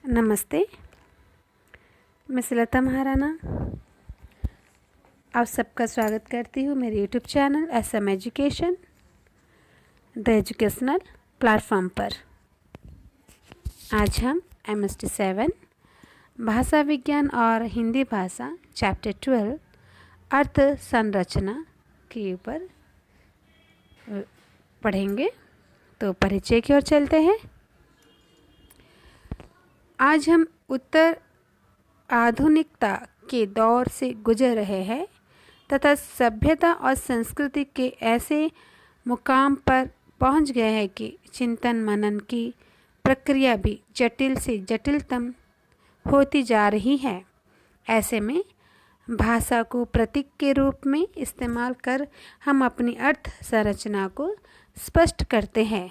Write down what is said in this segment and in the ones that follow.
नमस्ते, मैं सुलता महाराणा आप सबका स्वागत करती हूँ मेरे YouTube channel SM education the educational platform पर। आज हम MST 7 भाषा विज्ञान और हिंदी भाषा चैप्टर 12 अर्थ संरचना के ऊपर पढ़ेंगे। तो परिचय की ओर चलते हैं। आज हम उत्तर आधुनिकता के दौर से गुजर रहे हैं तथा सभ्यता और संस्कृति के ऐसे मुकाम पर पहुंच गए हैं कि चिंतन मनन की प्रक्रिया भी जटिल से जटिलतम होती जा रही है। ऐसे में भाषा को प्रतीक के रूप में इस्तेमाल कर हम अपनी अर्थ संरचना को स्पष्ट करते हैं।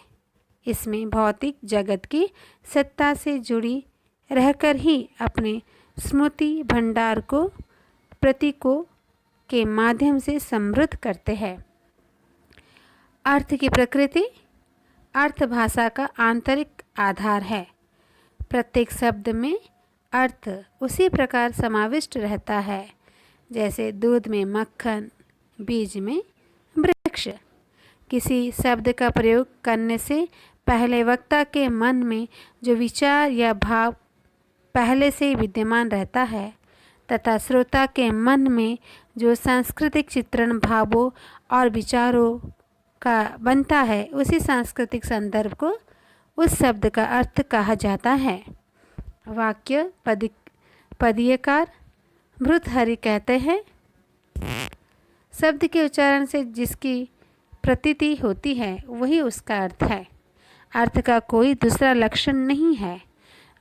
इसमें भौतिक जगत की सत्ता से जुड़ी रहकर ही अपने स्मृति भंडार को प्रतीकों के माध्यम से समृद्ध करते हैं। अर्थ की प्रकृति। अर्थ भाषा का आंतरिक आधार है। प्रत्येक शब्द में अर्थ उसी प्रकार समाविष्ट रहता है जैसे दूध में मक्खन, बीज में वृक्ष। किसी शब्द का प्रयोग करने से पहले वक्ता के मन में जो विचार या भाव पहले से विद्यमान रहता है तथा श्रोता के मन में जो सांस्कृतिक चित्रण भावों और विचारों का बनता है, उसी सांस्कृतिक संदर्भ को उस शब्द का अर्थ कहा जाता है। वाक्य पदीयकार भर्तृहरि कहते हैं, शब्द के उच्चारण से जिसकी प्रतीति होती है वही उसका अर्थ है। अर्थ का कोई दूसरा लक्षण नहीं है।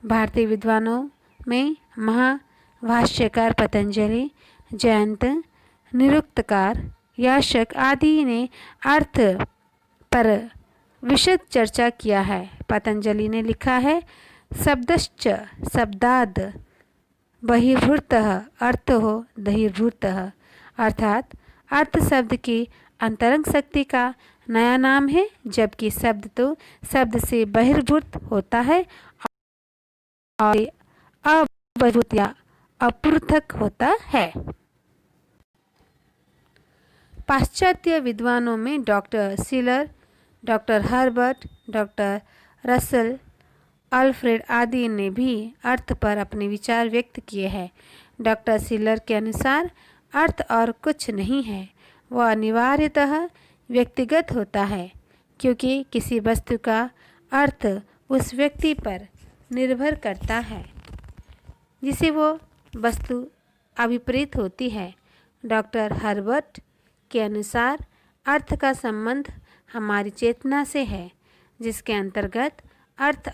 भारतीय विद्वानों में महाभाष्यकार पतंजलि, जयंत, निरुक्तकार, याशक आदि ने अर्थ पर विशद चर्चा किया है। पतंजलि ने लिखा है, शब्दश्च शब्दाद बहिर्भूतः अर्थो बहिर्भूतः, अर्थात अर्थ शब्द की अंतरंग शक्ति का नया नाम है, जबकि शब्द तो शब्द से बहिर्भूत होता है और अबहिर्भूत या अपृथक होता है। पाश्चात्य विद्वानों में doctor Schiller, doctor Herbert, doctor Russell, Alfred आदि ने भी अर्थ पर अपने विचार व्यक्त किए हैं। डॉक्टर शिलर के अनुसार अर्थ और कुछ नहीं है, वह अनिवार्यतः व्यक्तिगत होता है, क्योंकि किसी वस्तु का अर्थ उस व्यक्ति पर निर्भर करता है जिसे वो वस्तु अभिप्रेत होती है। डॉक्टर हर्बर्ट के अनुसार अर्थ का संबंध हमारी चेतना से है, जिसके अंतर्गत अर्थ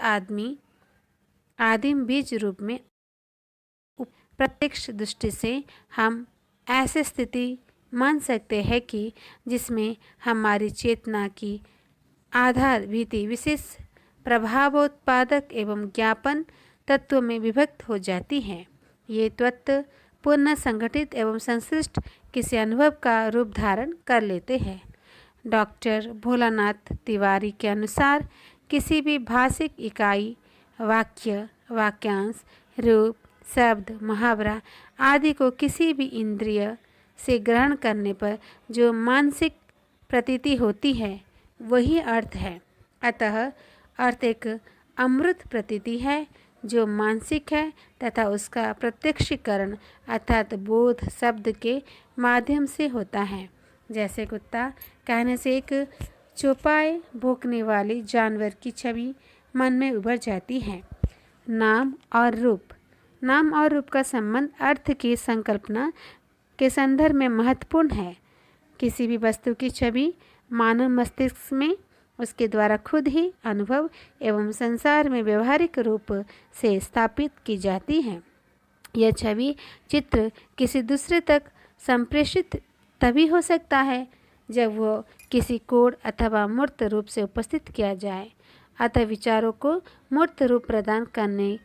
आदिम बीज रूप में प्रत्यक्ष दृष्टि से हम ऐसे स्थिति मान सकते हैं कि जिसमें हमारी चेतना की आधार भीति विशेष प्रभावोत्पादक एवं ज्ञापन तत्व में विभक्त हो जाती हैं। ये तत्व पूर्ण संगठित एवं संश्लिष्ट किसी अनुभव का रूप धारण कर लेते हैं। डॉक्टर भोलानाथ तिवारी के अनुसार किसी भी भाषिक इकाई, वाक्य, वाक्यांश, रूप, शब्द, मुहावरा आदि को किसी भी इंद्रिय से ग्रहण करने पर जो मानसिक प्रतीति होती है वही अर्थ है। अतः अर्थ एक अमूर्त प्रतीति है जो मानसिक है तथा उसका प्रत्यक्षीकरण अर्थात बोध शब्द के माध्यम से होता है। जैसे कुत्ता कहने से एक चौपाए भौंकने वाली जानवर की छवि मन में उभर जाती है। नाम और रूप। नाम और रूप का संबंध अर्थ की संकल्पना के संदर्भ में महत्वपूर्ण है। किसी भी वस्तु की छवि मानव मस्तिष्क में उसके द्वारा खुद ही अनुभव एवं संसार में व्यवहारिक रूप से स्थापित की जाती है। यह छवि चित्र किसी दूसरे तक संप्रेषित तभी हो सकता है जब वो किसी कोड अथवा मूर्त रूप से उपस्थित किया जाए। अतः विचारों को मूर्त रूप प्रदान करने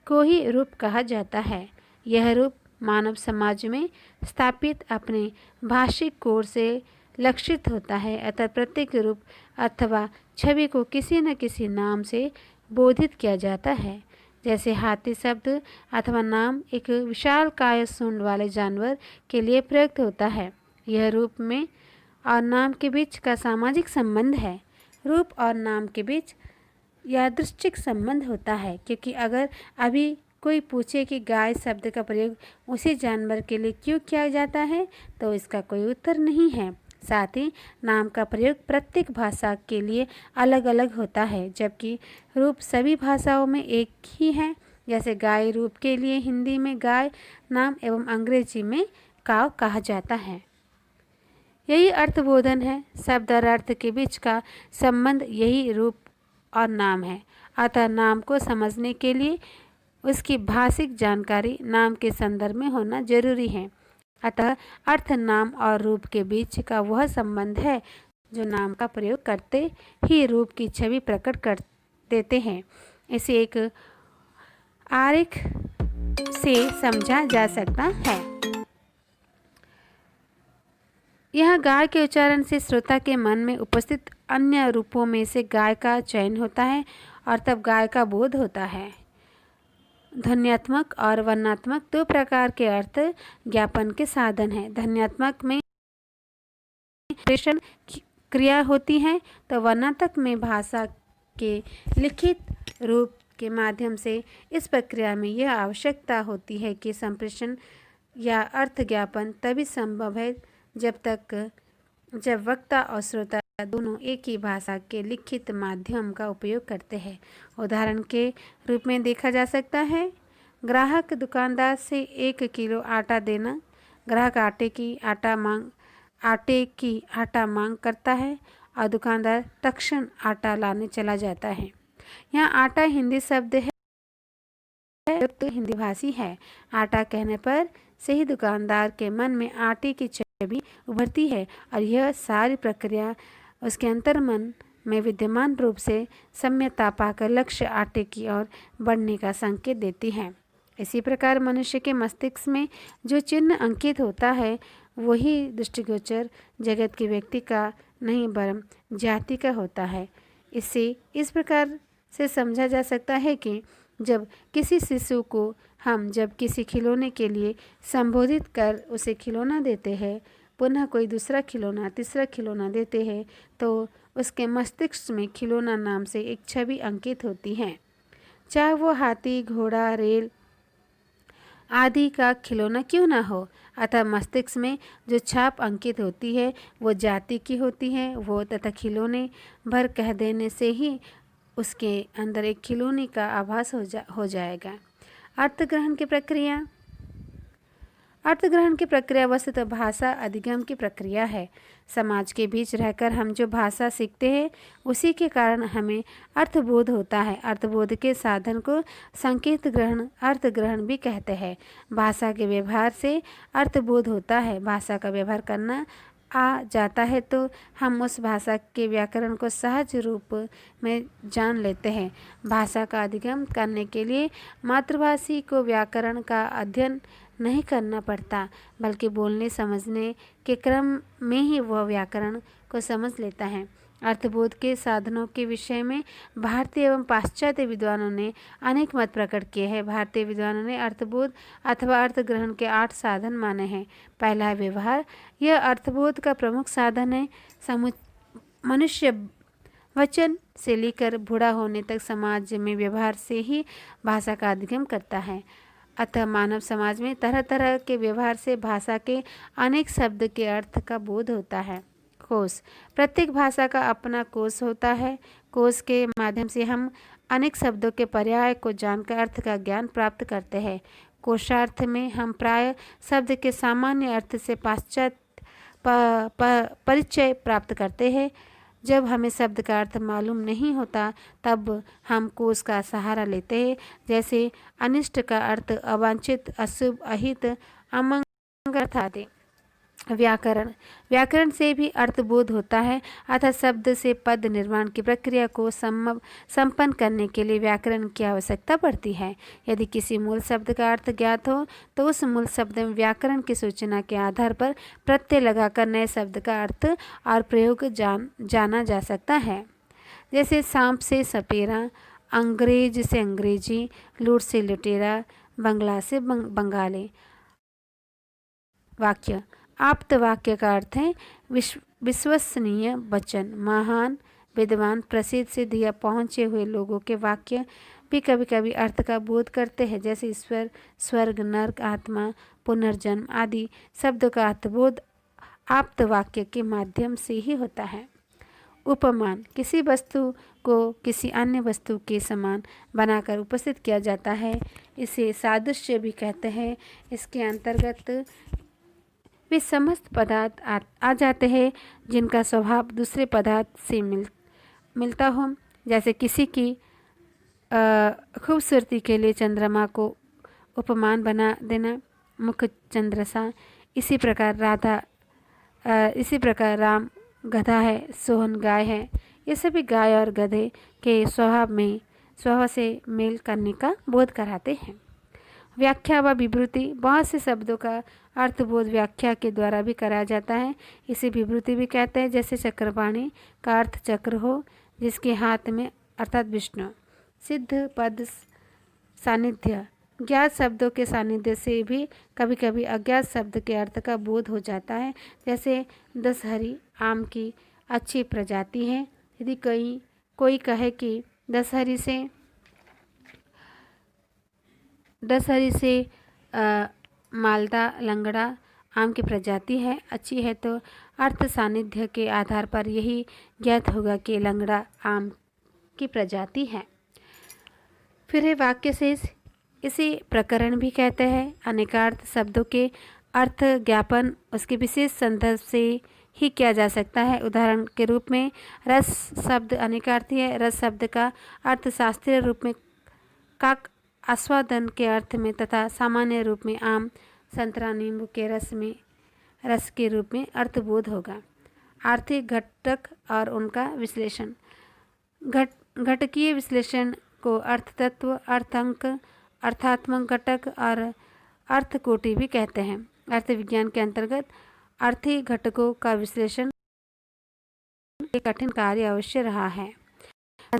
को ही रूप कहा जाता है। यह रूप मानव समाज में स्थापित अपने भाषिक कोड से लक्षित होता है। अतः प्रत्येक रूप अथवा छवि को किसी न किसी नाम से बोधित किया जाता है। जैसे हाथी शब्द अथवा नाम एक विशालकाय सूंड वाले जानवर के लिए प्रयुक्त होता है। यह रूप में और नाम के बीच का सामाजिक संबंध है। रूप और नाम के बीच यादृच्छिक संबंध होता है, क्योंकि अगर अभी कोई पूछे कि गाय शब्द का प्रयोग उसी जानवर के लिए क्यों किया जाता है, तो इसका कोई उत्तर नहीं है। साथ ही नाम का प्रयोग प्रत्येक भाषा के लिए अलग अलग होता है, जबकि रूप सभी भाषाओं में एक ही है। जैसे गाय रूप के लिए हिंदी में गाय नाम एवं अंग्रेजी में काव कहा जाता है। यही अर्थबोधन है। शब्द और अर्थ के बीच का संबंध यही रूप और नाम है। अतः नाम को समझने के लिए उसकी भाषिक जानकारी नाम के संदर्भ में होना जरूरी है। अतः अर्थ नाम और रूप के बीच का वह संबंध है जो नाम का प्रयोग करते ही रूप की छवि प्रकट कर देते हैं। इसे एक आरेख से समझा जा सकता है। यह गाय के उच्चारण से श्रोता के मन में उपस्थित अन्य रूपों में से गाय का चयन होता है और तब गाय का बोध होता है। ध्वन्यात्मक और वर्णात्मक दो प्रकार के अर्थ ज्ञापन के साधन हैं। ध्वन्यात्मक में प्रेषण क्रिया होती है, तो वर्णात्मक में भाषा के लिखित रूप के माध्यम से इस प्रक्रिया में यह आवश्यकता होती है कि संप्रेषण या अर्थ ज्ञापन तभी संभव है जब वक्ता और श्रोता दोनों एक ही भाषा के लिखित माध्यम का उपयोग करते हैं। उदाहरण के रूप में देखा जा सकता है, ग्राहक दुकानदार से 1 किलो आटा देना। ग्राहक आटे की आटा मांग करता है और दुकानदार तत्क्षण आटा लाने चला जाता है। यहाँ आटा हिंदी शब्द है तो हिंदी भाषी है। आटा कहने पर से ही दुकानदार के मन में आटे की छवि उभरती है और यह सारी प्रक्रिया उसके अंतर्मन में विद्यमान रूप से सम्यता पाकर लक्ष्य आटे की ओर बढ़ने का संकेत देती है। इसी प्रकार मनुष्य के मस्तिष्क में जो चिन्ह अंकित होता है वही दृष्टिगोचर जगत के व्यक्ति का नहीं वरन जाति का होता है। इससे इस प्रकार से समझा जा सकता है कि जब किसी शिशु को हम जब किसी खिलौने के लिए संबोधित कर उसे खिलौना देते हैं, पुनः कोई दूसरा खिलौना तीसरा खिलौना देते हैं, तो उसके मस्तिष्क में खिलौना नाम से एक छवि अंकित होती है, चाहे वो हाथी घोड़ा रेल आदि का खिलौना क्यों ना हो। अतः मस्तिष्क में जो छाप अंकित होती है वो जाति की होती है। वो तथा खिलौने भर कह देने से ही उसके अंदर एक खिलौने का आभास हो जाएगा। अर्थग्रहण की प्रक्रिया वस्तुतः भाषा अधिगम की प्रक्रिया है। समाज के बीच रहकर हम जो भाषा सीखते हैं उसी के कारण हमें अर्थबोध होता है। अर्थबोध के साधन को संकेत ग्रहण अर्थ ग्रहण भी कहते हैं। भाषा के व्यवहार से अर्थबोध होता है। भाषा का व्यवहार करना आ जाता है तो हम उस भाषा के व्याकरण को सहज रूप में जान लेते हैं। भाषा का अधिगम करने के लिए मातृभाषी को व्याकरण का अध्ययन नहीं करना पड़ता, बल्कि बोलने समझने के क्रम में ही वह व्याकरण को समझ लेता है। अर्थबोध के साधनों के विषय में भारतीय एवं पाश्चात्य विद्वानों ने अनेक मत प्रकट किए हैं। भारतीय विद्वानों ने अर्थबोध अथवा अर्थग्रहण के 8 साधन माने हैं। पहला है व्यवहार। यह अर्थबोध का प्रमुख साधन है। मनुष्य वचन से लेकर बूढ़ा होने तक समाज में व्यवहार से ही भाषा का अधिगम करता है। अतः मानव समाज में तरह तरह के व्यवहार से भाषा के अनेक शब्द के अर्थ का बोध होता है। कोश। प्रत्येक भाषा का अपना कोश होता है। कोश के माध्यम से हम अनेक शब्दों के पर्याय को जानकर अर्थ का ज्ञान प्राप्त करते हैं। कोशार्थ में हम प्राय शब्द के सामान्य अर्थ से परिचय प्राप्त करते हैं। जब हमें शब्द का अर्थ मालूम नहीं होता तब हम कोश का सहारा लेते हैं। जैसे अनिष्ट का अर्थ अवांछित, अशुभ, अहित, अमंगल आदि। व्याकरण से भी अर्थबोध होता है। अतः शब्द से पद निर्माण की प्रक्रिया को संपन्न करने के लिए व्याकरण की आवश्यकता पड़ती है। यदि किसी मूल शब्द का अर्थ ज्ञात हो तो उस मूल शब्द में व्याकरण की सूचना के आधार पर प्रत्यय लगाकर नए शब्द का अर्थ और प्रयोग जाना जा सकता है। जैसे सांप से सपेरा, अंग्रेज से अंग्रेजी, लूट से लुटेरा, बंगला से बंगाली। वाक्य। आप्त वाक्य का अर्थ है विश्वसनीय वचन, महान, विद्वान, प्रसिद्ध, सिद्ध या पहुँचे हुए लोगों के वाक्य भी कभी कभी अर्थ का बोध करते हैं, जैसे ईश्वर, स्वर्ग, नर्क, आत्मा, पुनर्जन्म आदि शब्दों का अर्थबोध आप्त वाक्य के माध्यम से ही होता है। उपमान। किसी वस्तु को किसी अन्य वस्तु के समान बनाकर उपस्थित किया जाता है, इसे सादृश्य भी कहते हैं। इसके अंतर्गत वे समस्त पदार्थ आ जाते हैं जिनका स्वभाव दूसरे पदार्थ से मिलता हो, जैसे किसी की खूबसूरती के लिए चंद्रमा को उपमान बना देना, मुख चंद्रसा। इसी प्रकार राम गधा है, सोहन गाय है। ये सभी गाय और गधे के स्वभाव से मेल करने का बोध कराते हैं। व्याख्या व विभूति। बहुत से शब्दों का अर्थबोध व्याख्या के द्वारा भी कराया जाता है, इसे विभूति भी कहते हैं। जैसे चक्रपाणी का अर्थ चक्र हो जिसके हाथ में, अर्थात विष्णु। सिद्ध पद सानिध्य। ज्ञात शब्दों के सानिध्य से भी कभी कभी अज्ञात शब्द के अर्थ का बोध हो जाता है, जैसे दशहरी आम की अच्छी प्रजाति है। यदि कोई कहे कि दशहरी से मालदा लंगड़ा आम की प्रजाति है, अच्छी है, तो अर्थ सानिध्य के आधार पर यही ज्ञात होगा कि लंगड़ा आम की प्रजाति है। फिर है वाक्य शेष। इसे प्रकरण भी कहते हैं। अनेकार्थ शब्दों के अर्थ ज्ञापन उसके विशेष संदर्भ से ही किया जा सकता है। उदाहरण के रूप में रस शब्द अनेकार्थी है। रस शब्द का अर्थ शास्त्रीय रूप में काक आस्वादन के अर्थ में तथा सामान्य रूप में आम, संतरा, नींबू के रस के रूप में अर्थबोध होगा। आर्थिक घटक और उनका विश्लेषण। घटकीय विश्लेषण को अर्थतत्व, अर्थांक, अर्थात्मक घटक और अर्थकोटि भी कहते हैं। अर्थ विज्ञान के अंतर्गत आर्थिक घटकों का विश्लेषण एक कठिन कार्य अवश्य रहा है।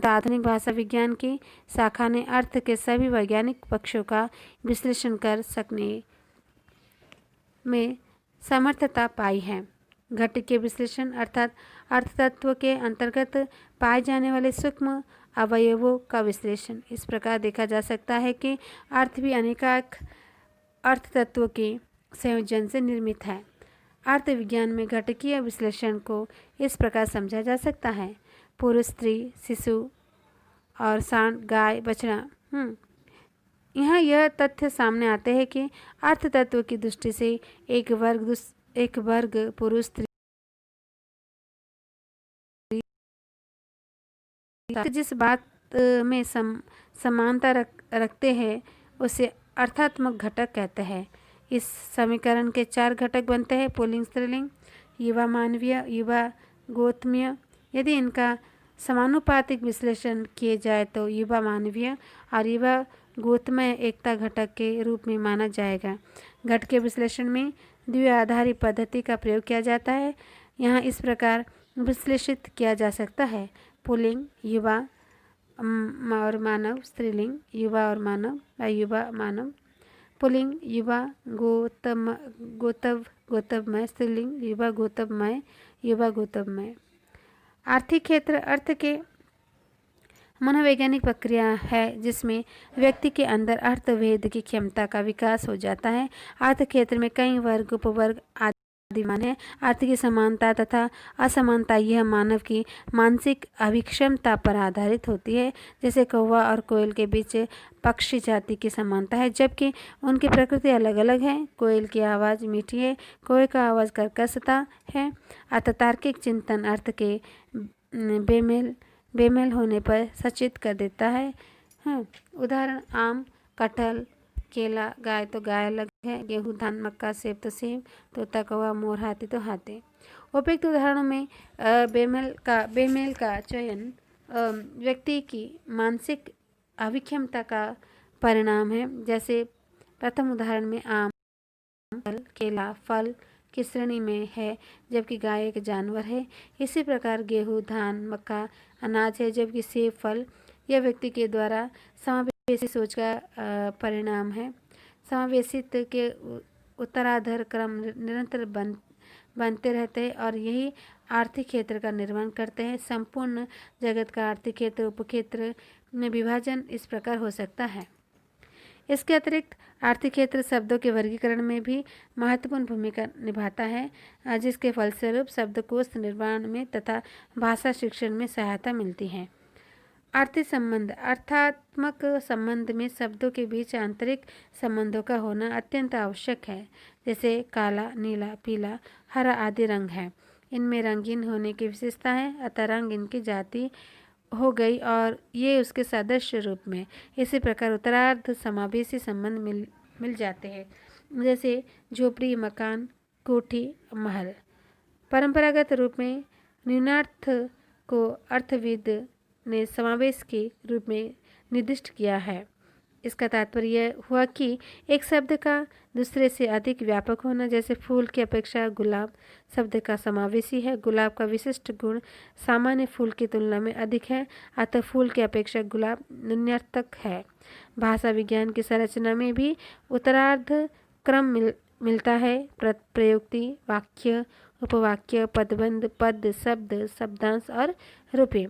आधुनिक भाषा विज्ञान की शाखा ने अर्थ के सभी वैज्ञानिक पक्षों का विश्लेषण कर सकने में समर्थता पाई है। घटकीय विश्लेषण अर्थात अर्थतत्व के अंतर्गत पाए जाने वाले सूक्ष्म अवयवों का विश्लेषण। इस प्रकार देखा जा सकता है कि अर्थ भी अनेकाक अर्थतत्वों के संयोजन से निर्मित है। अर्थ विज्ञान में घटकीय विश्लेषण को इस प्रकार समझा जा सकता है। पुरुष, स्त्री, शिशु और सांड, गाय, बछड़ा। यहाँ यह तथ्य सामने आते हैं कि अर्थ तत्व की दृष्टि से एक वर्ग पुरुष, स्त्री जिस बात में समानता रखते हैं उसे अर्थात्मक घटक कहते हैं। इस समीकरण के 4 घटक बनते हैं: पुल्लिंग, स्त्रीलिंग, युवा मानवीय, युवा गोत्मीय। यदि इनका समानुपातिक विश्लेषण किए जाए तो युवा मानवीय और युवा गोत्मय एकता घटक के रूप में माना जाएगा। घट के विश्लेषण में द्विआधारी पद्धति का प्रयोग किया जाता है। यहाँ इस प्रकार विश्लेषित किया जा सकता है: पुल्लिंग युवा और मानव, स्त्रीलिंग युवा और मानव, युवा मानव। पुल्लिंग युवा गोतवमय, स्त्रीलिंग युवा गोतवमय, युवा गोतवमय। आर्थिक क्षेत्र अर्थ के मनोवैज्ञानिक प्रक्रिया है जिसमें व्यक्ति के अंदर अर्थभेद की क्षमता का विकास हो जाता है। अर्थ क्षेत्र में कई वर्ग, उपवर्ग आदि मान है। अर्थ की समानता तथा असमानता यह मानव की मानसिक अभिक्षमता पर आधारित होती है। जैसे कौवा और कोयल के बीच पक्षी जाति की समानता है, जबकि उनकी प्रकृति अलग अलग है। कोयल की आवाज़ मीठी है, कौवे का आवाज़ कर्कशता है। अतः तार्किक चिंतन अर्थ के बेमेल होने पर सचेत कर देता है। उदाहरण आम, कटहल, केला, गाय तो गाय अलग है, गेहूँ, धान, मक्का, सेब तो सेब, तोता, कौवा, मोर, हाथी तो हाथी। उपयुक्त उदाहरणों में बेमेल का चयन व्यक्ति की मानसिक अभिक्षमता का परिणाम है। जैसे प्रथम उदाहरण में आम, केला फल की श्रेणी में है जबकि गाय एक जानवर है। इसी प्रकार गेहूँ, धान, मक्का अनाज है जबकि सेब फल यह व्यक्ति के द्वारा समावेशी सोच का परिणाम है। समावेशित के उत्तराधार क्रम निरंतर बनते रहते हैं और यही आर्थिक क्षेत्र का निर्माण करते हैं। संपूर्ण जगत का आर्थिक क्षेत्र उपक्षेत्र में विभाजन इस प्रकार हो सकता है। इसके अतिरिक्त आर्थिक क्षेत्र शब्दों के वर्गीकरण में भी महत्वपूर्ण भूमिका निभाता है, जिसके फलस्वरूप शब्दकोश निर्माण में तथा भाषा शिक्षण में सहायता मिलती है। आर्थिक संबंध अर्थात्मक संबंध में शब्दों के बीच आंतरिक संबंधों का होना अत्यंत आवश्यक है। जैसे काला, नीला, पीला, हरा आदि रंग है। इनमें रंगीन होने की विशेषता है, अतः रंग इनकी जाति हो गई और ये उसके सदस्य रूप में। इसी प्रकार उत्तरार्ध समावेशी संबंध मिल जाते हैं, जैसे झोपड़ी, मकान, कोठी, महल। परंपरागत रूप में न्यूनार्थ को अर्थविद ने समावेश के रूप में निर्दिष्ट किया है। इसका तात्पर्य हुआ कि एक शब्द का दूसरे से अधिक व्यापक होना। जैसे फूल की अपेक्षा गुलाब शब्द का समावेशी है। गुलाब का विशिष्ट गुण सामान्य फूल की तुलना में अधिक है, अतः फूल की अपेक्षा गुलाब न्यूनार्थक है। भाषा विज्ञान की संरचना में भी उत्तरार्ध क्रम मिलता है। प्रयुक्ति, वाक्य, उपवाक्य, पदबंध, पद, शब्द, शब्दांश और रूपे।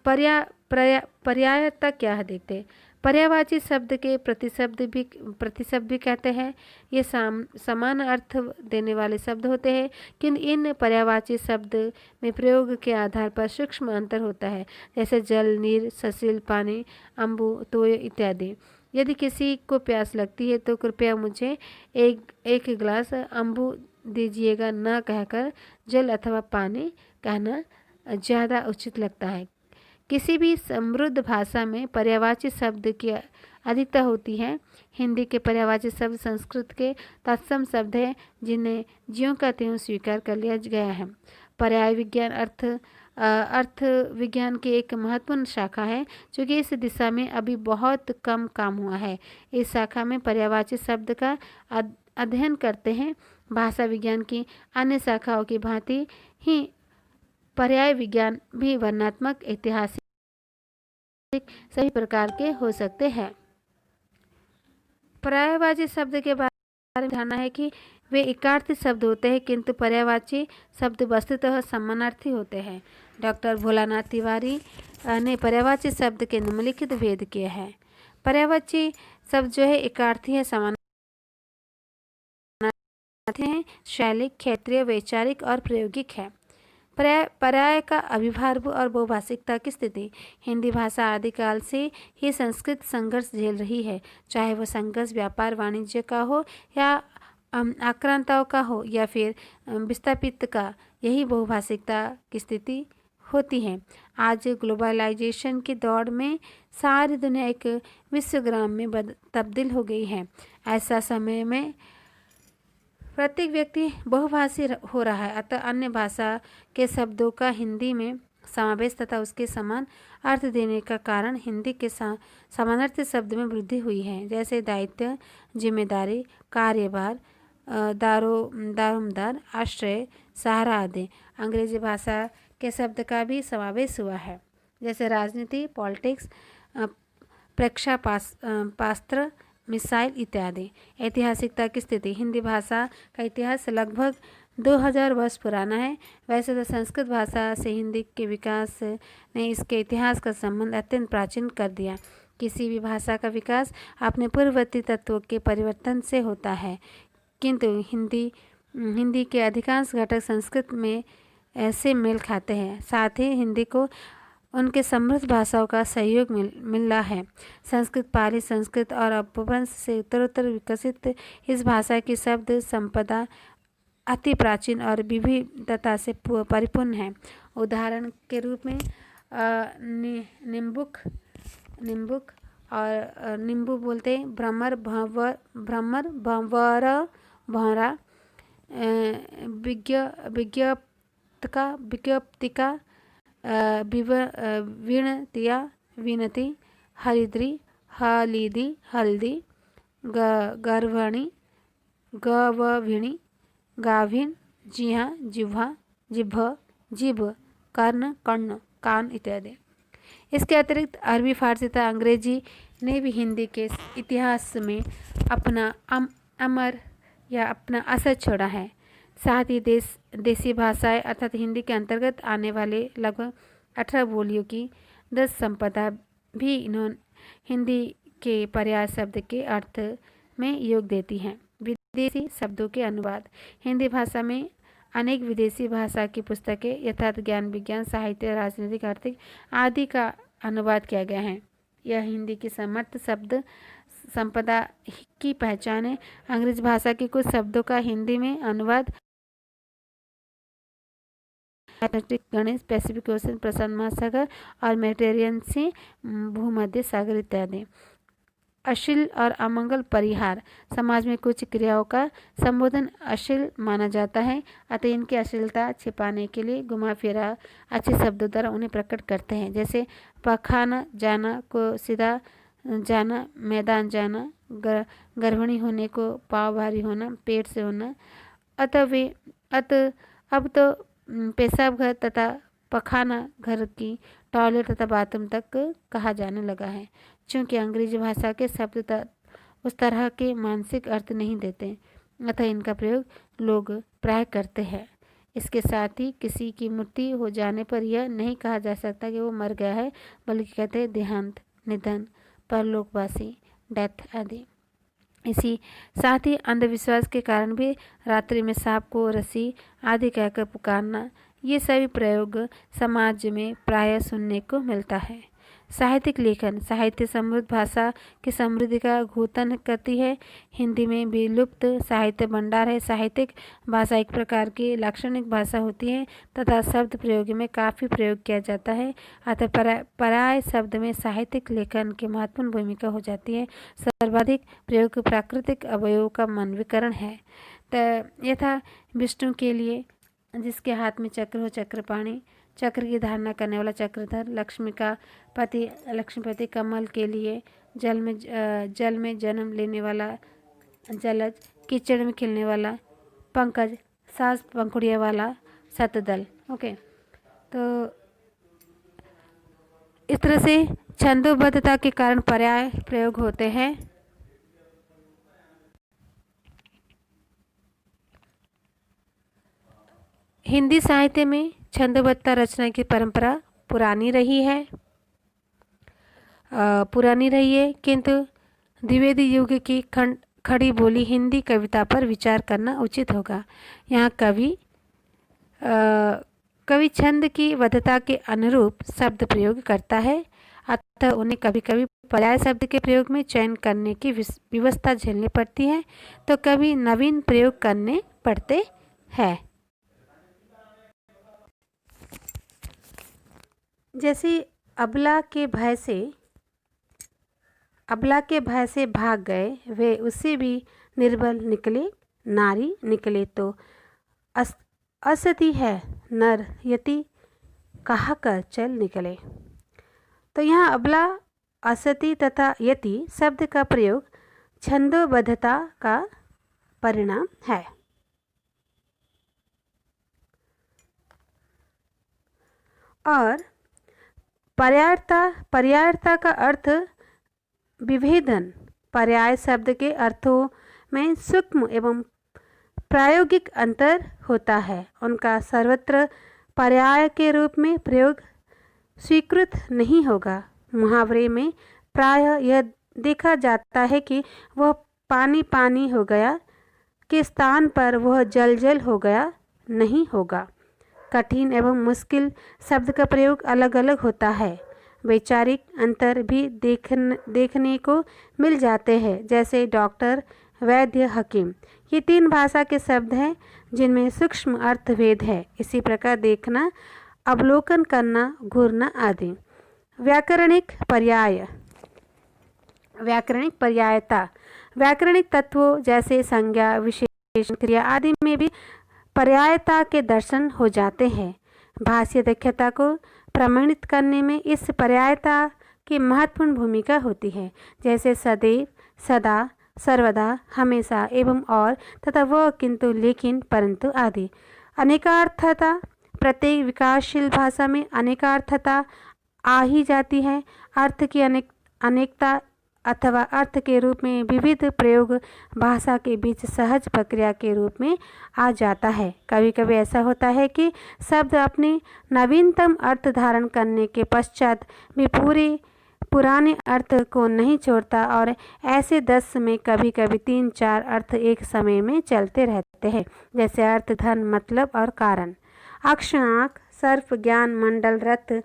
पर्यायता क्या है देखते हैं। पर्यायवाची शब्द के प्रतिशब्द भी कहते हैं। ये समान अर्थ देने वाले शब्द होते हैं, किंतु इन पर्यायवाची शब्द में प्रयोग के आधार पर सूक्ष्म अंतर होता है, जैसे जल, नीर, ससील, पानी, अम्बु, तोय इत्यादि। यदि किसी को प्यास लगती है तो कृपया मुझे एक गिलास अम्बु दीजिएगा न कहकर जल अथवा पानी कहना ज़्यादा उचित लगता है। किसी भी समृद्ध भाषा में पर्यायवाची शब्द की अधिकता होती है। हिंदी के पर्यायवाची शब्द संस्कृत के तत्सम शब्द हैं, जिन्हें ज्यों का त्यों स्वीकार कर लिया गया है। पर्याय विज्ञान अर्थ विज्ञान की एक महत्वपूर्ण शाखा है, क्योंकि इस दिशा में अभी बहुत कम काम हुआ है। इस शाखा में पर्यायवाची शब्द का अध्ययन करते हैं। भाषा विज्ञान की अन्य शाखाओं की भांति ही पर्याय विज्ञान भी वर्णनात्मक, ऐतिहासिक सभी प्रकार के हो सकते हैं। पर्यायवाची शब्द के बारे में जानना है कि वे एकार्थी शब्द होते हैं, किंतु पर्यायवाची शब्द वस्तुतः समानार्थी होते हैं। डॉक्टर भोलानाथ तिवारी ने पर्यायवाची शब्द के निम्नलिखित भेद किए हैं। पर्यायवाची शब्द जो है एकार्थी है, समानार्थी है, शैलिक, क्षेत्रीय, वैचारिक और प्रायोगिक है। पर्याय का अभिभार्व और बहुभाषिकता की स्थिति। हिंदी भाषा आदिकाल से ही संस्कृत संघर्ष झेल रही है, चाहे वह संघर्ष व्यापार वाणिज्य का हो या आक्रांताओं का हो या फिर विस्थापित का। यही बहुभाषिकता की स्थिति होती है। आज ग्लोबलाइजेशन की दौड़ में सारी दुनिया एक विश्वग्राम में तब्दील हो गई है। ऐसा समय में प्रत्येक व्यक्ति बहुभाषी हो रहा है, अतः अन्य भाषा के शब्दों का हिंदी में समावेश तथा उसके समान अर्थ देने का कारण हिंदी के समानार्थी शब्द में वृद्धि हुई है, जैसे दायित्व, जिम्मेदारी, कार्यभार, दारोमदार, आश्रय, सहारा आदि। अंग्रेजी भाषा के शब्द का भी समावेश हुआ है, जैसे राजनीति, पॉलिटिक्स, प्रेक्षापास्त्र, मिसाइल इत्यादि। ऐतिहासिकता की स्थिति। हिंदी भाषा का इतिहास लगभग 2000 वर्ष पुराना है। वैसे तो संस्कृत भाषा से हिंदी के विकास ने इसके इतिहास का संबंध अत्यंत प्राचीन कर दिया। किसी भी भाषा का विकास अपने पूर्ववर्ती तत्वों के परिवर्तन से होता है, किंतु हिंदी के अधिकांश घटक संस्कृत में ऐसे मेल खाते हैं। साथ ही हिंदी को उनके समृद्ध भाषाओं का सहयोग मिल रहा है। संस्कृत, पाली, संस्कृत और अपभ्रंश से उत्तरोत्तर विकसित इस भाषा की शब्द संपदा अति प्राचीन और विविधता से परिपूर्ण है। उदाहरण के रूप में निम्बुक और नींबू बोलते हैं, भ्रमर, भंवर, भौरा, विज्ञप्तिका, विणतिया, विनती, हरिद्री, हलिदी, हल्दी, गर्भणी, गवभिणी, गाभिन, जिहा, जिह्वा, जिभ, जिभ, कर्ण, कान इत्यादि। इसके अतिरिक्त अरबी, फारसी तथा अंग्रेजी ने भी हिंदी के इतिहास में अपना अमर या अपना असर छोड़ा है। साथ ही देसी भाषाएं अर्थात हिंदी के अंतर्गत आने वाले लगभग 18 बोलियों की 10 संपदा भी इन्होंने हिंदी के पर्याय शब्द के अर्थ में योग देती हैं। विदेशी शब्दों के अनुवाद। हिंदी भाषा में अनेक विदेशी भाषा की पुस्तकें यथार्थ ज्ञान, विज्ञान, साहित्य, राजनीतिक, आर्थिक आदि का अनुवाद किया गया है। यह हिंदी की समर्थ शब्द संपदा की पहचान है। अंग्रेजी भाषा के कुछ शब्दों का हिंदी में अनुवाद गणित, पैसिफिक ओशन, प्रशांत महासागर और मेडिटेरियन से भूमध्य सागर इत्यादि। अश्लील और अमंगल परिहार। समाज में कुछ क्रियाओं का संबोधन अश्लील माना जाता है, अतः इनकी अश्लीलता छिपाने के लिए घुमा फिरा अच्छे शब्दों द्वारा उन्हें प्रकट करते हैं। जैसे पखाना जाना को सीधा जाना, मैदान जाना, गर्भिणी होने को पाँव भारी होना, पेट से होना। अब तो पेशाब घर तथा पखाना घर की टॉयलेट तथा बाथरूम तक कहा जाने लगा है। चूँकि अंग्रेजी भाषा के शब्द उस तरह के मानसिक अर्थ नहीं देते, अतः इनका प्रयोग लोग प्राय करते हैं। इसके साथ ही किसी की मृत्यु हो जाने पर यह नहीं कहा जा सकता कि वो मर गया है, बल्कि कहते हैं देहांत, निधन, परलोकवासी, डेथ आदि। इसी साथ ही अंधविश्वास के कारण भी रात्रि में सांप को रस्सी आदि कहकर पुकारना, ये सभी प्रयोग समाज में प्रायः सुनने को मिलता है। साहित्यिक लेखन। साहित्य समृद्ध भाषा की समृद्धि का घोतन करती है। हिंदी में विलुप्त साहित्य भंडार है। साहित्यिक भाषा एक प्रकार की लाक्षणिक भाषा होती है तथा शब्द प्रयोग में काफ़ी प्रयोग किया जाता है, अतः पर्याय शब्द में साहित्यिक लेखन की महत्वपूर्ण भूमिका हो जाती है। सर्वाधिक प्रयोग प्राकृतिक अवयवों का मानवीकरण है। यथा विष्णु के लिए जिसके हाथ में चक्र हो चक्रपाणी, चक्र की धारणा करने वाला चक्रधर। लक्ष्मीपति कमल के लिए जल में जन्म लेने वाला जलज, कीचड़ में खिलने वाला पंकज, सास पंखुड़िया वाला शतदल। ओके, तो इस तरह से छंदोबद्धता के कारण पर्याय प्रयोग होते हैं। हिंदी साहित्य में छंदोबद्ध रचना की परंपरा पुरानी रही है, किंतु द्विवेदी युग की खड़ी बोली हिंदी कविता पर विचार करना उचित होगा। यहाँ कवि छंद की बद्धता के अनुरूप शब्द प्रयोग करता है, अतः उन्हें कभी कभी पर्याय शब्द के प्रयोग में चयन करने की व्यवस्था झेलनी पड़ती है, तो कभी नवीन प्रयोग करने पड़ते हैं। जैसे अबला के भय से भाग गए वे, उससे भी निर्बल निकले नारी निकले, तो असती है नर यति कहा कर चल निकले। तो यहाँ अबला, असती तथा यति शब्द का प्रयोग छंदोबद्धता का परिणाम है। और पर्यायता का अर्थ विभेदन। पर्याय शब्द के अर्थों में सूक्ष्म एवं प्रायोगिक अंतर होता है। उनका सर्वत्र पर्याय के रूप में प्रयोग स्वीकृत नहीं होगा। मुहावरे में प्रायः यह देखा जाता है कि वह पानी पानी हो गया के स्थान पर वह जल जल हो गया नहीं होगा। कठिन एवं मुश्किल शब्द का प्रयोग अलग अलग होता है। वैचारिक अंतर भी देखने को मिल जाते हैं, जैसे डॉक्टर, वैद्य, हकीम। ये तीन भाषा के शब्द हैं जिनमें सूक्ष्म अर्थभेद है। इसी प्रकार देखना, अवलोकन करना, घूरना आदि। व्याकरणिक पर्यायता। व्याकरणिक तत्वों जैसे संज्ञा, विशेषण, क्रिया आदि में भी पर्यायता के दर्शन हो जाते हैं। भाषीय दक्षता को प्रमाणित करने में इस पर्यायता की महत्वपूर्ण भूमिका होती है, जैसे सदैव, सदा, सर्वदा, हमेशा, एवं और तथा वह, किंतु, लेकिन, परंतु आदि। अनेकार्थता। प्रत्येक विकासशील भाषा में अनेकार्थता आ ही जाती है। अर्थ की अनेकता अथवा अर्थ के रूप में विविध प्रयोग भाषा के बीच सहज प्रक्रिया के रूप में आ जाता है। कभी कभी ऐसा होता है कि शब्द अपने नवीनतम अर्थ धारण करने के पश्चात भी पुराने अर्थ को नहीं छोड़ता और ऐसे 10 में कभी कभी 3-4 अर्थ एक समय में चलते रहते हैं, जैसे अर्थ, धन, मतलब और कारण। अक्ष, आँख, सर्प, ज्ञान, मंडल, रथ,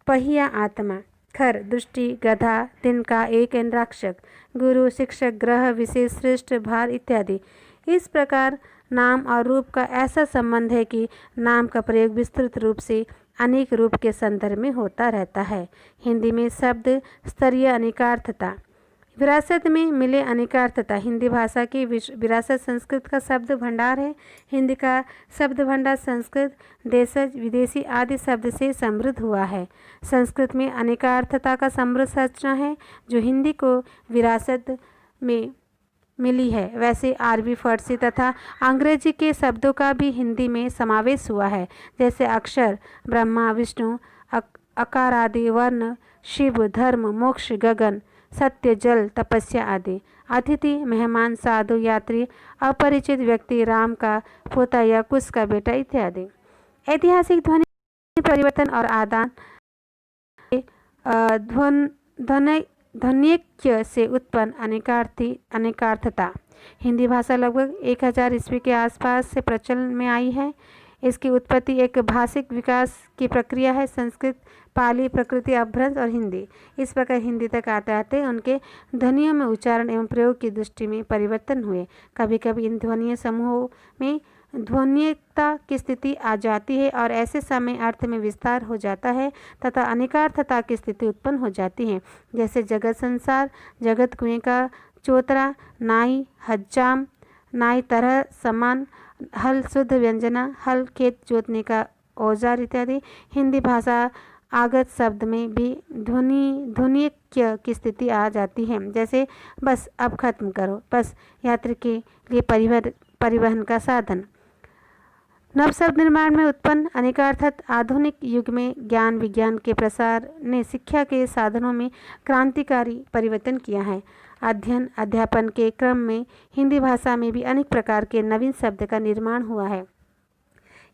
पहिया, आत्मा, खर, दृष्टि, गधा, तिनका, एक इंद्राक्षक, गुरु, शिक्षक, ग्रह, विशेष, श्रेष्ठ, भार इत्यादि। इस प्रकार नाम और रूप का ऐसा संबंध है कि नाम का प्रयोग विस्तृत रूप से अनेक रूप के संदर्भ में होता रहता है। हिंदी में शब्द स्तरीय अनेकार्थता, विरासत में मिले अनेकार्थता। हिंदी भाषा की विरासत संस्कृत का शब्द भंडार है। हिंदी का शब्द भंडार संस्कृत, देशज, विदेशी आदि शब्द से समृद्ध हुआ है। संस्कृत में अनेकार्थता का समृद्ध रचना है जो हिंदी को विरासत में मिली है। वैसे अरबी, फारसी तथा अंग्रेजी के शब्दों का भी हिंदी में समावेश हुआ है, जैसे अक्षर ब्रह्मा, विष्णु, अकार आदि, वर्ण शिव, धर्म, मोक्ष, गगन, सत्य, जल, तपस्या आदि। अतिथि, मेहमान, साधु, यात्री, अपरिचित व्यक्ति, राम का पोता या कुश का बेटा इत्यादि। ऐतिहासिक ध्वनि परिवर्तन और आदान ध्वन्यैक्य से उत्पन्न अनेकार्थता। हिंदी भाषा लगभग 1000 ईस्वी के आसपास से प्रचलन में आई है। इसकी उत्पत्ति एक भाषिक विकास की प्रक्रिया है। संस्कृत, पाली, प्राकृत, अपभ्रंश और हिंदी इस प्रकार हिंदी तक आते आते उनके ध्वनियों में उच्चारण एवं प्रयोग की दृष्टि में परिवर्तन हुए। कभी कभी इन ध्वनिय समूहों में ध्वनिकता की स्थिति आ जाती है और ऐसे समय अर्थ में विस्तार हो जाता है तथा अनेकार्थता की स्थिति उत्पन्न हो जाती है, जैसे जगत, संसार, जगत, कुएं का चौतरा, नाई, हज्जाम, नाई, तरह, समान, हल, शुद्ध व्यंजना, हल, खेत जोतने का औजार इत्यादि। हिंदी भाषा आगत शब्द में भी ध्वनिक्य की स्थिति आ जाती है, जैसे बस अब खत्म करो, बस यात्री के लिए परिवहन का साधन। नव शब्द निर्माण में उत्पन्न अनेकार्थत आधुनिक युग में ज्ञान विज्ञान के प्रसार ने शिक्षा के साधनों में क्रांतिकारी परिवर्तन किया है। अध्ययन अध्यापन के क्रम में हिंदी भाषा में भी अनेक प्रकार के नवीन शब्द का निर्माण हुआ है।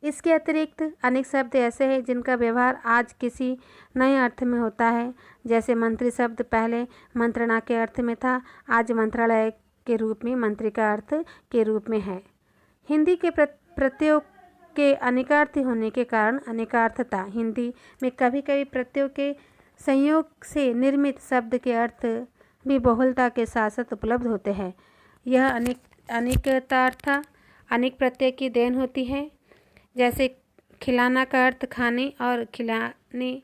इसके अतिरिक्त अनेक शब्द ऐसे हैं जिनका व्यवहार आज किसी नए अर्थ में होता है, जैसे मंत्री शब्द पहले मंत्रणा के अर्थ में था, आज मंत्रालय के रूप में मंत्री का अर्थ के रूप में है। हिंदी के प्रत्ययों के अनेकार्थी होने के कारण अनेकार्थता। हिंदी में कभी कभी प्रत्ययों के संयोग से निर्मित शब्द के अर्थ भी बहुलता के साथ साथ उपलब्ध होते हैं। यह अनेकतार्थ अनेक प्रत्यय की देन होती है, जैसे खिलाना का अर्थ खाने और खिलाने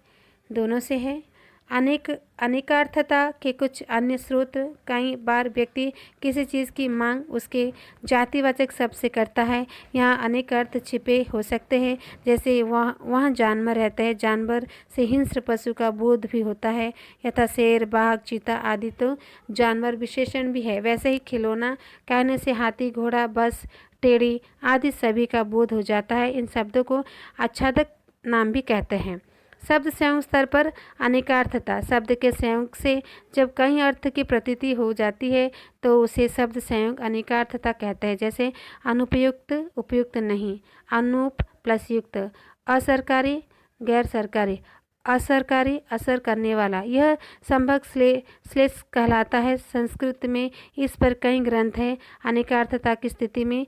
दोनों से है। अनेकार्थता के कुछ अन्य स्रोत, कई बार व्यक्ति किसी चीज़ की मांग उसके जातिवाचक शब्द से करता है। यहाँ अनेक अर्थ छिपे हो सकते हैं, जैसे वहाँ जानवर रहते हैं, जानवर से हिंस्र पशु का बोध भी होता है, यथा शेर, बाघ, चीता आदि तो जानवर विशेषण भी है। वैसे ही खिलौना कहने से हाथी, घोड़ा, बस, टेढ़ी आदि सभी का बोध हो जाता है। इन शब्दों को आच्छादक नाम भी कहते हैं। शब्द संयोग स्तर पर अनेकार्थता। शब्द के संयोग से जब कई अर्थ की प्रतीति हो जाती है तो उसे शब्द संयोग अनेकार्थता कहते हैं, जैसे अनुपयुक्त, उपयुक्त नहीं, अनुप प्लस युक्त, असरकारी, गैर सरकारी, असरकारी, असर करने वाला। यह संभग श्लेष कहलाता है। संस्कृत में इस पर कई ग्रंथ हैं। अनेकार्थता की स्थिति में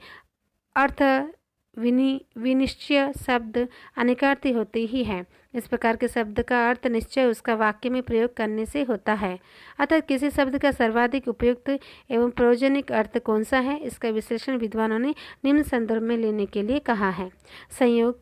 अर्थ विनिश्चय शब्द अनेकार्थी होते ही है। इस प्रकार के शब्द का अर्थ निश्चय उसका वाक्य में प्रयोग करने से होता है। अतः किसी शब्द का सर्वाधिक उपयुक्त एवं प्रयोजनिक अर्थ कौन सा है, इसका विश्लेषण विद्वानों ने निम्न संदर्भ में लेने के लिए कहा है। संयोग,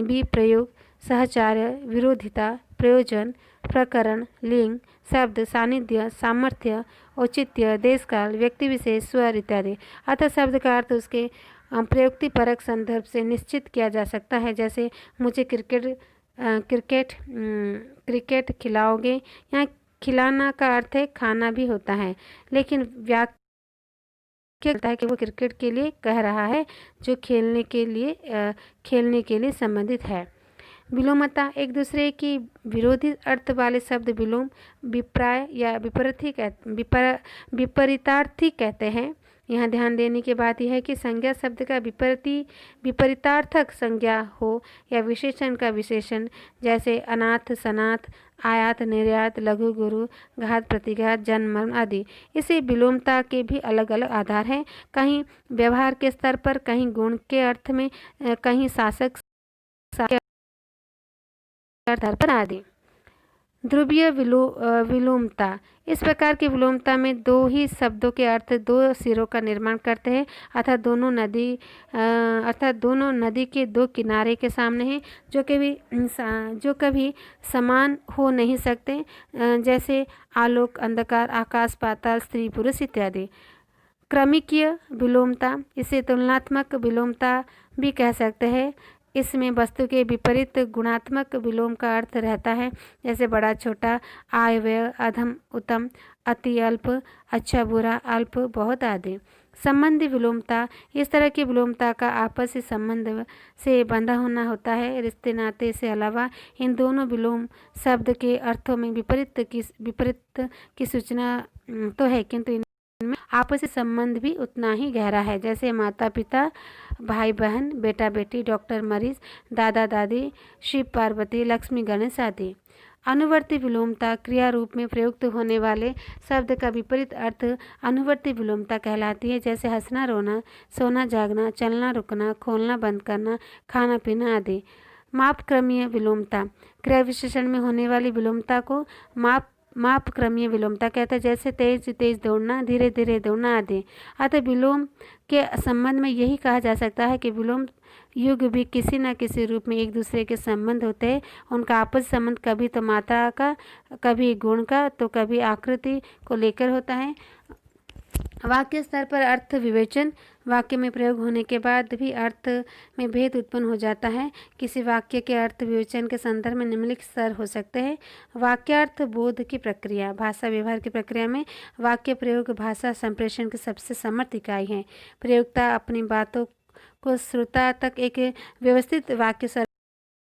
विप्रयोग, सहचार्य, विरोधिता, प्रयोजन, प्रकरण, लिंग, शब्द, सानिध्य, सामर्थ्य, औचित्य, देशकाल, व्यक्ति विशेष, स्वर इत्यादि। अतः शब्द का अर्थ उसके प्रयुक्ति परक संदर्भ से निश्चित किया जा सकता है, जैसे मुझे क्रिकेट खिलाओगे। यहाँ खिलाना का अर्थ है खाना भी होता है, लेकिन व्याख्या कहता है कि वो क्रिकेट के लिए कह रहा है जो खेलने के लिए संबंधित है। विलोमता एक दूसरे की विरोधी अर्थ वाले शब्द विलोम, विप्राय या विपरीतार्थी कहते हैं। यहाँ ध्यान देने की बात यह है कि संज्ञा शब्द का विपरीतार्थक संज्ञा हो या विशेषण का विशेषण, जैसे अनाथ सनाथ, आयात निर्यात, लघु गुरु, घात प्रतिघात, जन्म मरण आदि। इसी विलोमता के भी अलग अलग आधार हैं, कहीं व्यवहार के स्तर पर, कहीं गुण के अर्थ में, कहीं शासक के आधार पर आदि। ध्रुवीय विलोमता इस प्रकार की विलोमता में दो ही शब्दों के अर्थ दो सिरों का निर्माण करते हैं, अर्थात दोनों नदी के दो किनारे के सामने हैं, जो कभी समान हो नहीं सकते, जैसे आलोक अंधकार, आकाश पाताल, स्त्री पुरुष इत्यादि। क्रमिकीय विलोमता, इसे तुलनात्मक विलोमता भी कह सकते हैं। इसमें वस्तु के विपरीत गुणात्मक विलोम का अर्थ रहता है, जैसे बड़ा छोटा, आय व्यय, अधम उत्तम, अति अल्प, अच्छा बुरा, अल्प बहुत आदि। संबंधी विलोमता इस तरह की विलोमता का आपसी संबंध से बंधा होना होता है। रिश्ते नाते से अलावा इन दोनों विलोम शब्द के अर्थों में विपरीत की सूचना तो है, किंतु इनमें आपसी संबंध भी उतना ही गहरा है, जैसे माता पिता, भाई बहन, बेटा बेटी, डॉक्टर मरीज, दादा दादी, शिव पार्वती, लक्ष्मी गणेश आदि। अनुवर्ती विलोमता क्रिया रूप में प्रयुक्त होने वाले शब्द का विपरीत अर्थ अनुवर्ती विलोमता कहलाती है, जैसे हंसना रोना, सोना जागना, चलना रुकना, खोलना बंद करना, खाना पीना आदि। मापक्रमीय विलोमता क्रिया विशेषण में होने वाली विलोमता को मापक्रमीय विलोमता कहते हैं, जैसे तेज तेज दौड़ना, धीरे धीरे दौड़ना आदि। अतः विलोम के संबंध में यही कहा जा सकता है कि विलोम युग भी किसी न किसी रूप में एक दूसरे के संबंध होते हैं। उनका आपस संबंध कभी तो मात्रा का, कभी गुण का, तो कभी आकृति को लेकर होता है। वाक्य स्तर पर अर्थ विवेचन, वाक्य में प्रयोग होने के बाद भी अर्थ में भेद उत्पन्न हो जाता है। किसी वाक्य के अर्थ विवेचन के संदर्भ में निम्नलिखित स्तर हो सकते हैं। वाक्यार्थ बोध की प्रक्रिया, भाषा व्यवहार की प्रक्रिया में वाक्य प्रयोग भाषा संप्रेषण की सबसे समर्थ इकाई है। प्रयोक्ता अपनी बातों को श्रोता तक एक व्यवस्थित वाक्य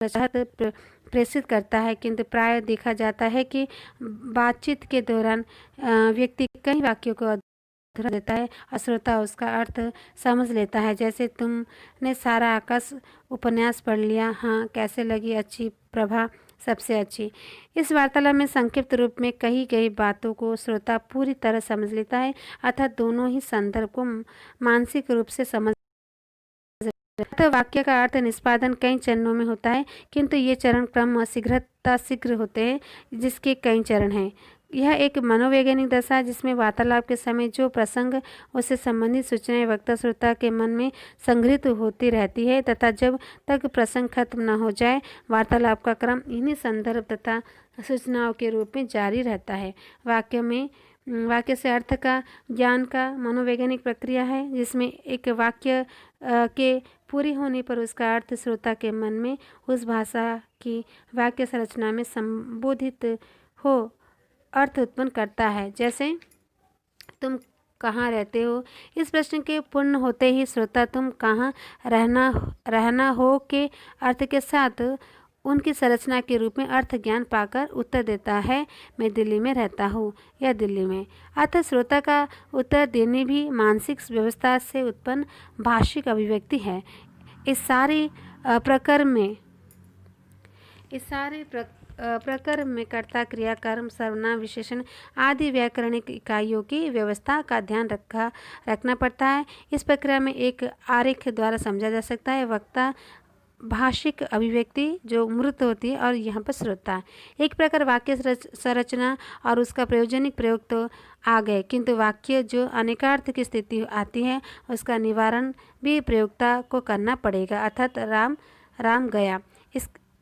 प्रेषित करता है, किंतु प्राय देखा जाता है कि बातचीत के दौरान व्यक्ति कई वाक्यों को अधूरा देता है और श्रोता उसका अर्थ समझ लेता है। जैसे तुमने सारा आकाश उपन्यास पढ़ लिया, हाँ कैसे लगी, अच्छी, प्रभा सबसे अच्छी। इस वार्तालाप में संक्षिप्त रूप में कही गई बातों को श्रोता पूरी तरह समझ लेता है, अर्थात दोनों ही संदर्भ को मानसिक रूप से समझ। अतः वाक्य का अर्थ निष्पादन कई चरणों में होता है, किंतु ये चरण क्रम शीघ्र होते हैं, जिसके कई चरण हैं। यह एक मनोवैज्ञानिक दशा है जिसमें वार्तालाप के समय जो प्रसंग उससे संबंधित सूचनाएं वक्ता श्रोता के मन में संग्रहित होती रहती है, तथा जब तक प्रसंग खत्म न हो जाए वार्तालाप का क्रम इन्हीं संदर्भ तथा सूचनाओं के रूप में जारी रहता है। वाक्य से अर्थ का ज्ञान का मनोवैज्ञानिक प्रक्रिया है, जिसमें एक वाक्य के पूरी होने पर उसका अर्थ श्रोता के मन में उस भाषा की वाक्य संरचना में संबोधित हो अर्थ उत्पन्न करता है। जैसे तुम कहाँ रहते हो, इस प्रश्न के पूर्ण होते ही श्रोता तुम कहाँ रहना हो के अर्थ के साथ उनकी संरचना के रूप में अर्थ ज्ञान पाकर उत्तर देता है, मैं दिल्ली में रहता हूँ या दिल्ली में। अतः श्रोता का उत्तर देने भी मानसिक व्यवस्था से उत्पन्न भाषिक अभिव्यक्ति है। इस सारे प्रकरण में कर्ता, क्रिया, कर्म, सर्वनाम, विशेषण आदि व्याकरणिक इकाइयों की व्यवस्था का ध्यान रखना पड़ता है। इस प्रक्रिया में एक आरेख द्वारा समझा जा सकता है वक्ता भाषिक अभिव्यक्ति जो मूर्त होती है और यहाँ पर श्रोता। एक प्रकार वाक्य संरचना और उसका प्रयोजनिक प्रयोग तो आ गए, किंतु वाक्य जो अनेकार्थ की स्थिति आती है उसका निवारण भी प्रयोक्ता को करना पड़ेगा। अर्थात राम गया,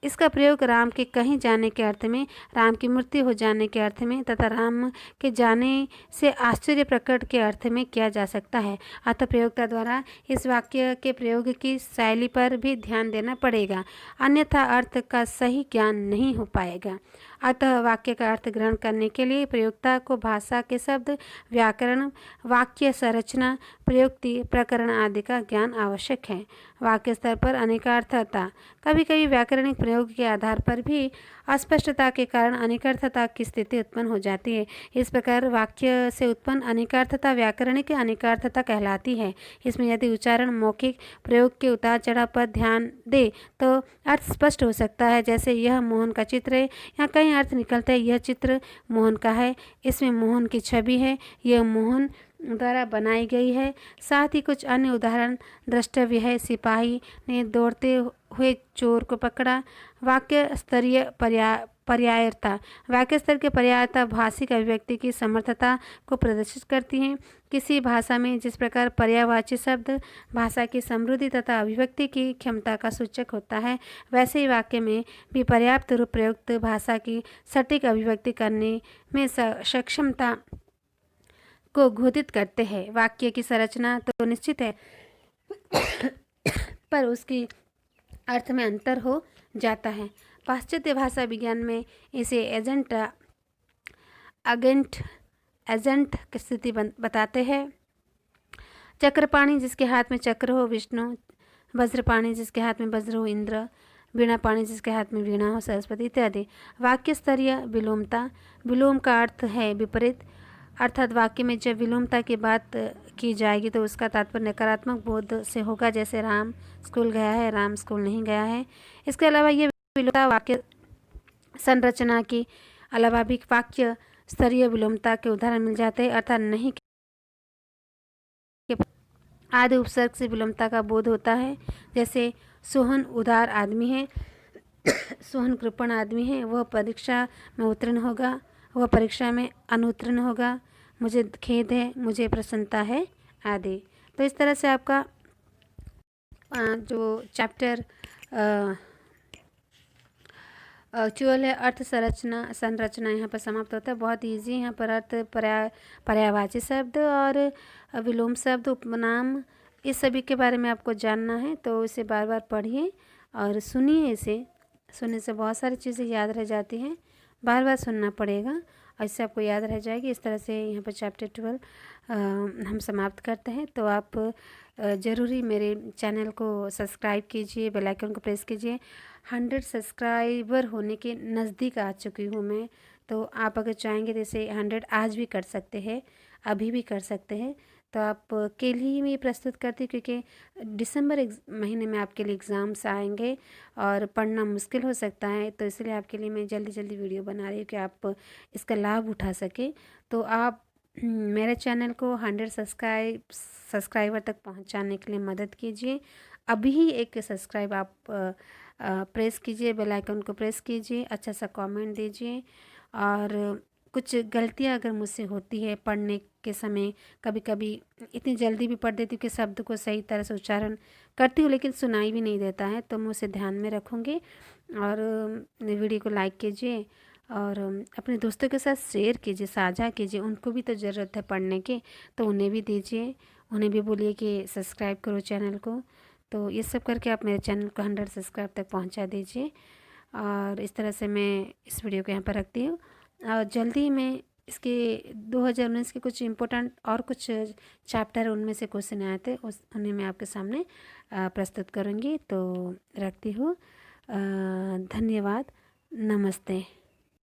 इसका प्रयोग राम के कहीं जाने के अर्थ में, राम की मृत्यु हो जाने के अर्थ में तथा राम के जाने से आश्चर्य प्रकट के अर्थ में किया जा सकता है। अतः प्रयोक्ता द्वारा इस वाक्य के प्रयोग की शैली पर भी ध्यान देना पड़ेगा, अन्यथा अर्थ का सही ज्ञान नहीं हो पाएगा। अतः वाक्य का अर्थ ग्रहण करने के लिए प्रयोक्ता को भाषा के शब्द, व्याकरण, वाक्य संरचना, प्रयुक्ति, प्रकरण आदि का ज्ञान आवश्यक है। वाक्य स्तर पर अनेकार्थता। कभी कभी व्याकरणिक प्रयोग के आधार पर भी अस्पष्टता के कारण अनेकार्थता की स्थिति उत्पन्न हो जाती है। इस प्रकार वाक्य से उत्पन्न अनेकार्थता व्याकरणिक अनेकार्थता कहलाती है। इसमें यदि उच्चारण, मौखिक प्रयोग के उतार चढ़ाव पर ध्यान दे तो अर्थ स्पष्ट हो सकता है। जैसे यह मोहन का चित्र है, यहाँ कई अर्थ निकलते हैं। यह चित्र मोहन का है, इसमें मोहन की छवि है, यह मोहन द्वारा बनाई गई है। साथ ही कुछ अन्य उदाहरण द्रष्टव्य है। सिपाही ने दौड़ते हुए चोर को पकड़ा। वाक्य स्तरीय पर्यायता। वाक्य स्तर के पर्यायता भाषिक अभिव्यक्ति की समर्थता को प्रदर्शित करती हैं। किसी भाषा में जिस प्रकार पर्यायवाची शब्द भाषा की समृद्धि तथा अभिव्यक्ति की क्षमता का सूचक होता है, वैसे ही वाक्य में भी पर्याप्त रूप प्रयुक्त भाषा की सटीक अभिव्यक्ति करने में सक्षमता को घोषित करते हैं। वाक्य की संरचना तो निश्चित है पर उसकी अर्थ में अंतर हो जाता है। पाश्चात्य भाषा विज्ञान में इसे एजेंट की स्थिति बताते हैं। चक्रपाणी जिसके हाथ में चक्र हो विष्णु, वज्रपाणी जिसके हाथ में वज्र हो इंद्र, वीणा पाणी जिसके हाथ में वीणा हो सरस्वती इत्यादि। वाक्य स्तरीय विलोमता। विलोम का अर्थ है विपरीत, अर्थात वाक्य में जब विलोमता की बात की जाएगी तो उसका तात्पर्य नकारात्मक बोध से होगा। जैसे राम स्कूल गया है, राम स्कूल नहीं गया है। इसके अलावा ये विलोमता वाक्य संरचना की अलावा भी वाक्य स्तरीय विलोमता के उदाहरण मिल जाते हैं, अर्थात नहीं के आदि उपसर्ग से विलोमता का बोध होता है। जैसे सोहन उदार आदमी है, सोहन कृपण आदमी है, वह परीक्षा में उत्तीर्ण होगा, वह परीक्षा में अनुत्तीर्ण होगा, मुझे खेद है, मुझे प्रसन्नता है आदि। तो इस तरह से आपका जो चैप्टर 12 है अर्थ संरचना यहाँ पर समाप्त होता है। बहुत इजी यहाँ पर अर्थ पर्यायवाची शब्द और विलोम शब्द, उपनाम, इस सभी के बारे में आपको जानना है तो इसे बार बार पढ़िए और सुनिए। इसे सुनने से बहुत सारी चीज़ें याद रह जाती हैं, बार बार सुनना पड़ेगा और इससे आपको याद रह जाएगी। इस तरह से यहाँ पर चैप्टर 12 हम समाप्त करते हैं। तो आप ज़रूरी मेरे चैनल को सब्सक्राइब कीजिए, बेल आइकन को प्रेस कीजिए। 100 सब्सक्राइबर होने के नज़दीक आ चुकी हूँ मैं, तो आप अगर चाहेंगे तो इसे 100 आज भी कर सकते हैं, अभी भी कर सकते हैं। तो आप के लिए मैं प्रस्तुत करती क्योंकि दिसंबर महीने में आपके लिए एग्ज़ाम्स आएंगे और पढ़ना मुश्किल हो सकता है, तो इसलिए आपके लिए मैं जल्दी वीडियो बना रही हूँ कि आप इसका लाभ उठा सके। तो आप मेरे चैनल को 100 सब्सक्राइबर तक पहुंचाने के लिए मदद कीजिए। अभी ही एक सब्सक्राइब आप प्रेस कीजिए, बेल आइकन को प्रेस कीजिए, अच्छा सा कमेंट दीजिए। और कुछ गलतियां अगर मुझसे होती है पढ़ने के समय, कभी कभी इतनी जल्दी भी पढ़ देती हूँ कि शब्द को सही तरह से उच्चारण करती हूँ लेकिन सुनाई भी नहीं देता है, तो मैं उसे ध्यान में रखूँगी। और वीडियो को लाइक कीजिए और अपने दोस्तों के साथ शेयर कीजिए, साझा कीजिए, उनको भी तो ज़रूरत है पढ़ने की, तो उन्हें भी दीजिए, उन्हें भी बोलिए कि सब्सक्राइब करो चैनल को। तो ये सब करके आप मेरे चैनल को 100 सब्सक्राइब तक पहुंचा दीजिए। और इस तरह से मैं इस वीडियो को यहाँ पर रखती हूँ और जल्दी मैं इसके 2019 के कुछ इम्पोर्टेंट और कुछ चैप्टर उनमें से क्वेश्चन आए थे उन्हें मैं आपके सामने प्रस्तुत करूँगी। तो रखती हूँ, धन्यवाद, नमस्ते।